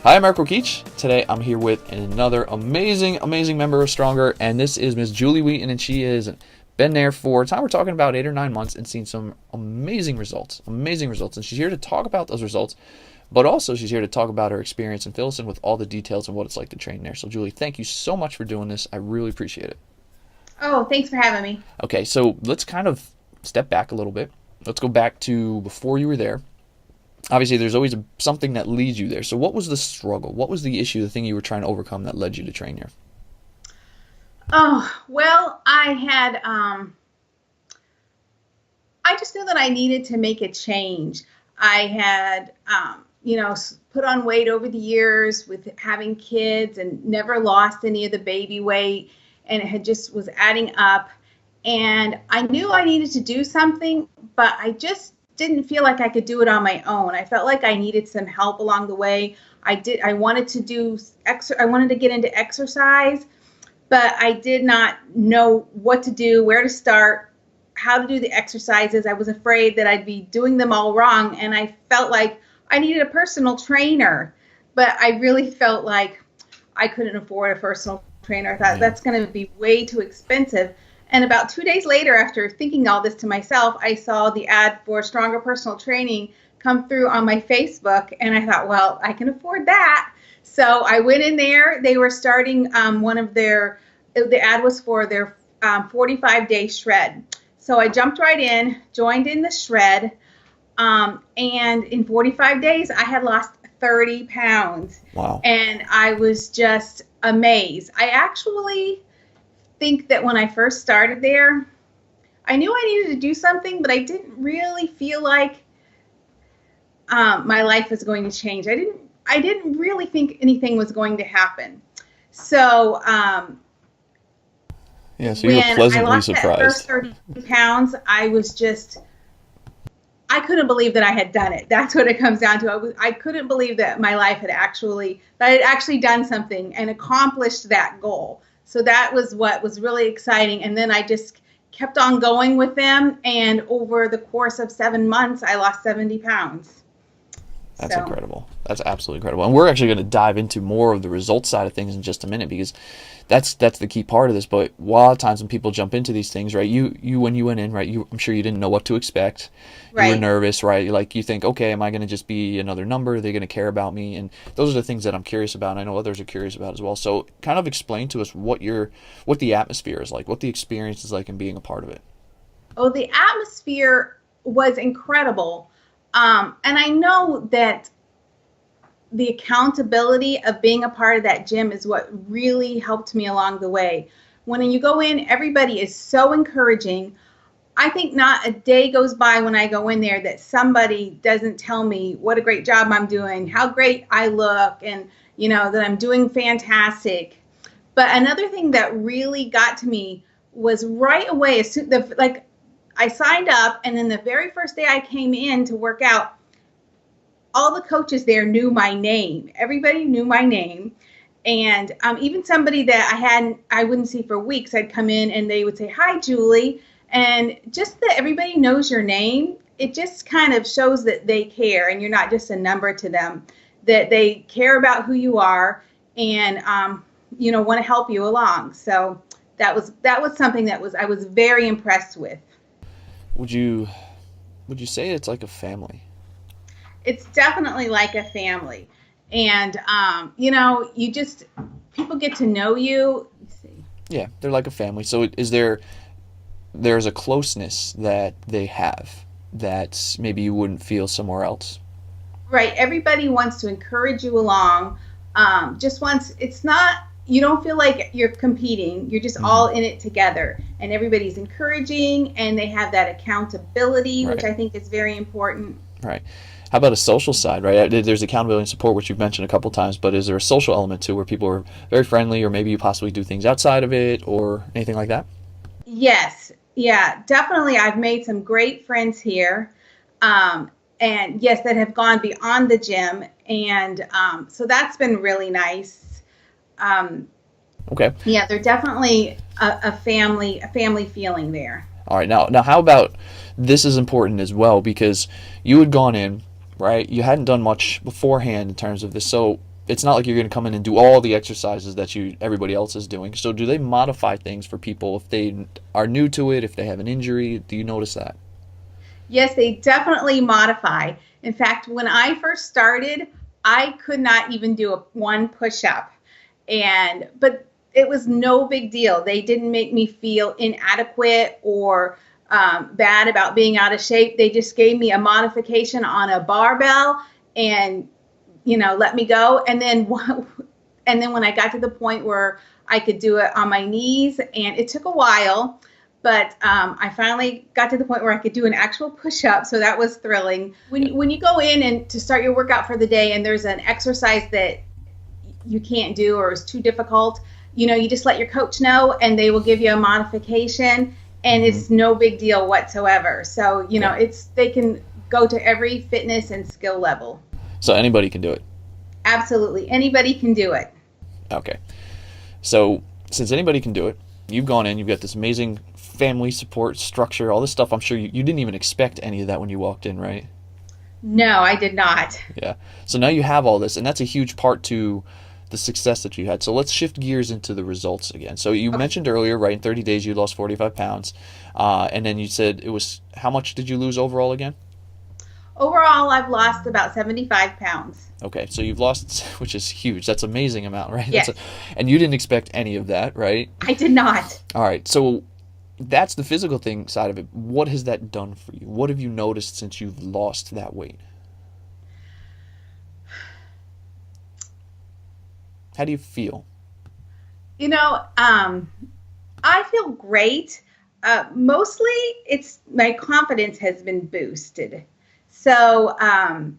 Hi, I'm Marco Keach. Today I'm here with another amazing member of Stronger, and this is Miss Julie Wheaton, and she has been there for a time. We're talking about 8 or 9 months and seen some amazing results, and she's here to talk about those results, but also she's here to talk about her experience and fill us in with all the details of what it's like to train there. So Julie, thank you so much for doing this. I really appreciate it. Oh, thanks for having me. Okay, so let's kind of step back a little bit. Let's go back to before you were there. Obviously, there's always something that leads you there. So what was the struggle? What was the issue, the thing you were trying to overcome that led you to train here? Oh, well, I just knew that I needed to make a change. I had, put on weight over the years with having kids and never lost any of the baby weight, and it had just was adding up. And I knew I needed to do something, but I just didn't feel like I could do it on my own. I felt like I needed some help along the way. I wanted to get into exercise, but I did not know what to do, where to start, how to do the exercises. I was afraid that I'd be doing them all wrong, and I felt like I needed a personal trainer, but I really felt like I couldn't afford a personal trainer. I thought that's going to be way too expensive. And about 2 days later, after thinking all this to myself, I saw the ad for Stronger Personal Training come through on my Facebook, and I thought, well, I can afford that. So I went in there. They were starting the ad was for their 45-day shred. So I jumped right in, joined in the shred, and in 45 days, I had lost 30 pounds. Wow. And I was just amazed. I actually think that when I first started there, I knew I needed to do something, but I didn't really feel like my life was going to change. I didn't really think anything was going to happen. So you were pleasantly I lost surprised. That first 30 pounds, I couldn't believe that I had done it. That's what it comes down to. I couldn't believe that my life that I had actually done something and accomplished that goal. So that was what was really exciting. And then I just kept on going with them. And over the course of 7 months, I lost 70 pounds. That's incredible. That's absolutely incredible. And we're actually going to dive into more of the results side of things in just a minute, because that's the key part of this. But a lot of times when people jump into these things, right, you when you went in, right, I'm sure you didn't know what to expect. Right. You were nervous, right? Like you think, okay, am I going to just be another number? Are they going to care about me? And those are the things that I'm curious about, and I know others are curious about as well. So kind of explain to us what the atmosphere is like, what the experience is like in being a part of it. Oh, the atmosphere was incredible. And I know that the accountability of being a part of that gym is what really helped me along the way. When you go in, everybody is so encouraging. I think not a day goes by when I go in there that somebody doesn't tell me what a great job I'm doing, how great I look, and that I'm doing fantastic. But another thing that really got to me was right away, I signed up, and then the very first day I came in to work out, all the coaches there knew my name. Everybody knew my name. And even somebody that I wouldn't see for weeks, I'd come in and they would say, "Hi, Julie." And just that everybody knows your name, it just kind of shows that they care, and you're not just a number to them, that they care about who you are and, want to help you along. So that was something I was very impressed with. Would you say it's like a family? It's definitely like a family. And, people get to know you. Let's see. Yeah, they're like a family. So there's a closeness that they have that maybe you wouldn't feel somewhere else? Right. Everybody wants to encourage you along. You don't feel like you're competing. You're just all in it together, and everybody's encouraging, and they have that accountability, which I think is very important. Right. How about a social side, right? There's accountability and support, which you've mentioned a couple times, but is there a social element too, where people are very friendly, or maybe you possibly do things outside of it or anything like that? Yes. Yeah, definitely. I've made some great friends here. And yes, that have gone beyond the gym. And so that's been really nice. Okay. Yeah, they're definitely a family feeling there. All right. Now how about, this is important as well, because you had gone in, right? You hadn't done much beforehand in terms of this. So it's not like you're going to come in and do all the exercises that everybody else is doing. So do they modify things for people if they are new to it, if they have an injury? Do you notice that? Yes, they definitely modify. In fact, when I first started, I could not even do one push-up. But it was no big deal. They didn't make me feel inadequate or bad about being out of shape. They just gave me a modification on a barbell and let me go. And then when I got to the point where I could do it on my knees, and it took a while, but I finally got to the point where I could do an actual push-up, so that was thrilling. When you go in and to start your workout for the day, and there's an exercise that you can't do or is too difficult, you just let your coach know, and they will give you a modification, and it's no big deal whatsoever. So they can go to every fitness and skill level. So anybody can do it. Absolutely, anybody can do it. Okay. So since anybody can do it, you've gone in, you've got this amazing family support structure, all this stuff. I'm sure you didn't even expect any of that when you walked in, right? No, I did not. Yeah. So now you have all this, and that's a huge part to the success that you had. So let's shift gears into the results again. So you mentioned earlier, right, in 30 days you lost 45 pounds. And then you said how much did you lose overall again? Overall, I've lost about 75 pounds. Okay, so you've lost, which is huge. That's an amazing amount, right? Yes. And you didn't expect any of that, right? I did not. All right, so that's the physical thing side of it. What has that done for you? What have you noticed since you've lost that weight? How do you feel? I feel great. Mostly, it's my confidence has been boosted. So I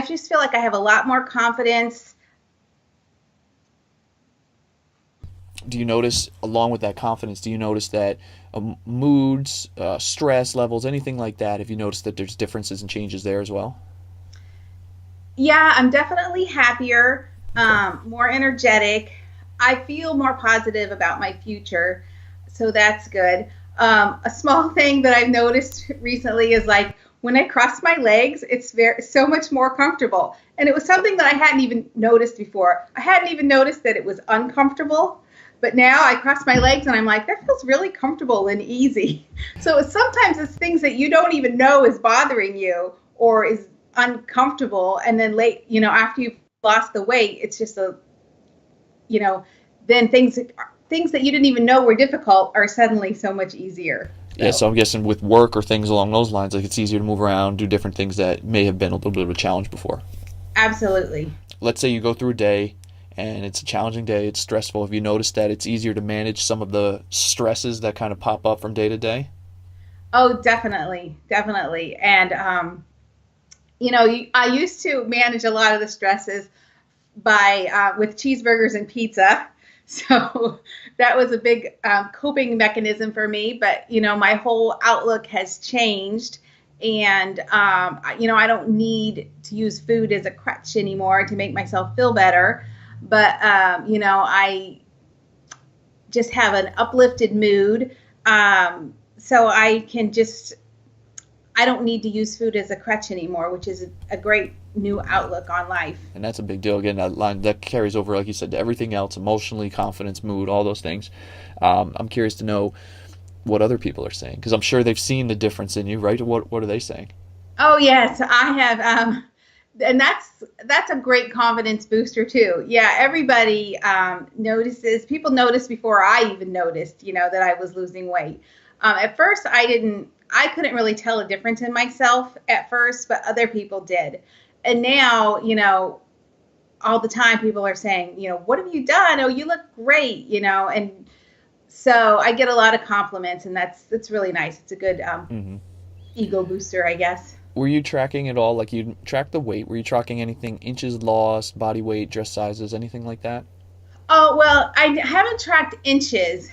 just feel like I have a lot more confidence. Do you notice, along with that confidence, do you notice that moods, stress levels, anything like that, have you noticed that there's differences and changes there as well? Yeah, I'm definitely happier, more energetic. I feel more positive about my future, so that's good. A small thing that I've noticed recently is like when I cross my legs, it's so much more comfortable. And it was something that I hadn't even noticed before. I hadn't even noticed that it was uncomfortable. But now I cross my legs and I'm like, that feels really comfortable and easy. So sometimes it's things that you don't even know is bothering you or is uncomfortable. And then after you've lost the weight, it's just then things that you didn't even know were difficult are suddenly so much easier. Yeah, so I'm guessing with work or things along those lines, like it's easier to move around, do different things that may have been a little bit of a challenge before. Absolutely. Let's say you go through a day and it's a challenging day, it's stressful. Have you noticed that it's easier to manage some of the stresses that kind of pop up from day to day? Oh, definitely. Definitely. And, I used to manage a lot of the stresses with cheeseburgers and pizza. So that was a big coping mechanism for me. But, my whole outlook has changed. And, I don't need to use food as a crutch anymore to make myself feel better. But, I just have an uplifted mood. So I don't need to use food as a crutch anymore, which is a great new outlook on life. And that's a big deal. Again, that line that carries over, like you said, to everything else, emotionally, confidence, mood, all those things. I'm curious to know what other people are saying, because I'm sure they've seen the difference in you, right? What are they saying? Oh, yes, I have. And that's a great confidence booster too. Yeah, everybody notices. People notice before I even noticed, that I was losing weight. At first, I couldn't really tell a difference in myself at first, but other people did. And now, all the time people are saying, what have you done? Oh, you look great, and so I get a lot of compliments, and that's really nice. It's a good ego booster, I guess. Were you tracking at all? Like, you tracked the weight. Were you tracking anything, inches lost, body weight, dress sizes, anything like that? Oh, well, I haven't tracked inches,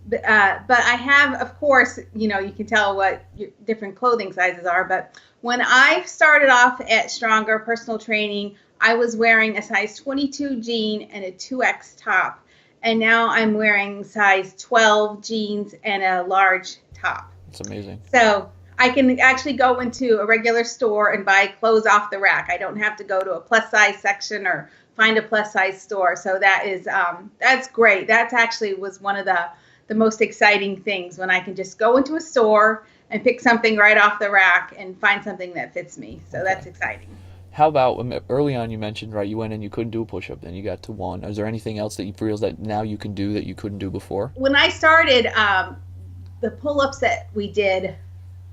but I have, of course, you can tell what your different clothing sizes are. But when I started off at Stronger Personal Training, I was wearing a size 22 jean and a 2X top. And now I'm wearing size 12 jeans and a large top. It's amazing. So I can actually go into a regular store and buy clothes off the rack. I don't have to go to a plus size section or find a plus size store. So that is that's great. That's actually was one of the most exciting things, when I can just go into a store and pick something right off the rack and find something that fits me. So that's exciting. How about early on? You mentioned, right, you went in, you couldn't do a push-up, then you got to one. Is there anything else that you feel that now you can do that you couldn't do before? When I started, the pull-ups that we did,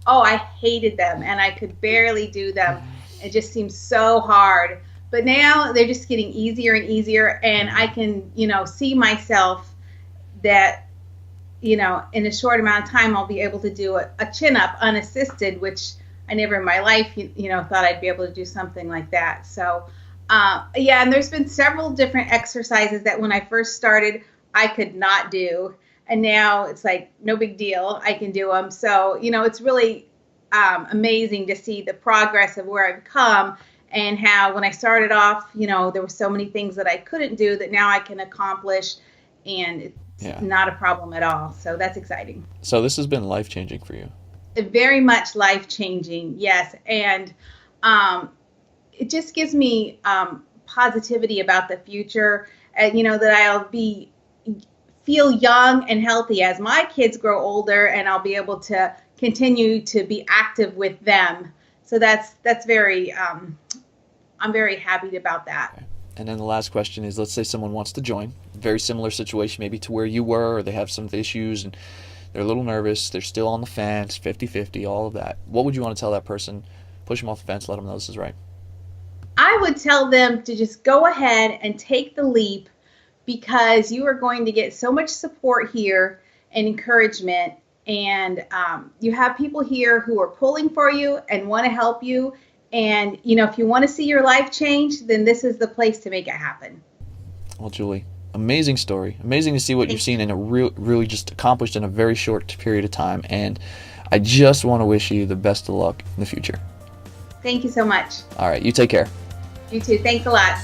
oh, I hated them and I could barely do them. It just seemed so hard. But now they're just getting easier and easier, and I can, see myself that, in a short amount of time I'll be able to do a chin-up unassisted, which I never in my life, thought I'd be able to do something like that. So, yeah, and there's been several different exercises that when I first started, I could not do. And now it's like, no big deal, I can do them. So, it's really amazing to see the progress of where I've come, and how when I started off, there were so many things that I couldn't do that now I can accomplish, and it's not a problem at all. So that's exciting. So this has been life-changing for you. Very much life-changing, yes. And it just gives me positivity about the future, that I'll feel young and healthy as my kids grow older, and I'll be able to continue to be active with them. So that's very, I'm very happy about that. Okay. And then the last question is, let's say someone wants to join, very similar situation maybe to where you were, or they have some issues and they're a little nervous, they're still on the fence, 50-50, all of that. What would you want to tell that person? Push them off the fence, let them know this is right. I would tell them to just go ahead and take the leap, because you are going to get so much support here and encouragement. And you have people here who are pulling for you and want to help you. And, if you want to see your life change, then this is the place to make it happen. Well, Julie, amazing story. Amazing to see what you've seen in a really just accomplished in a very short period of time. And I just want to wish you the best of luck in the future. Thank you so much. All right, you take care. You too. Thanks a lot.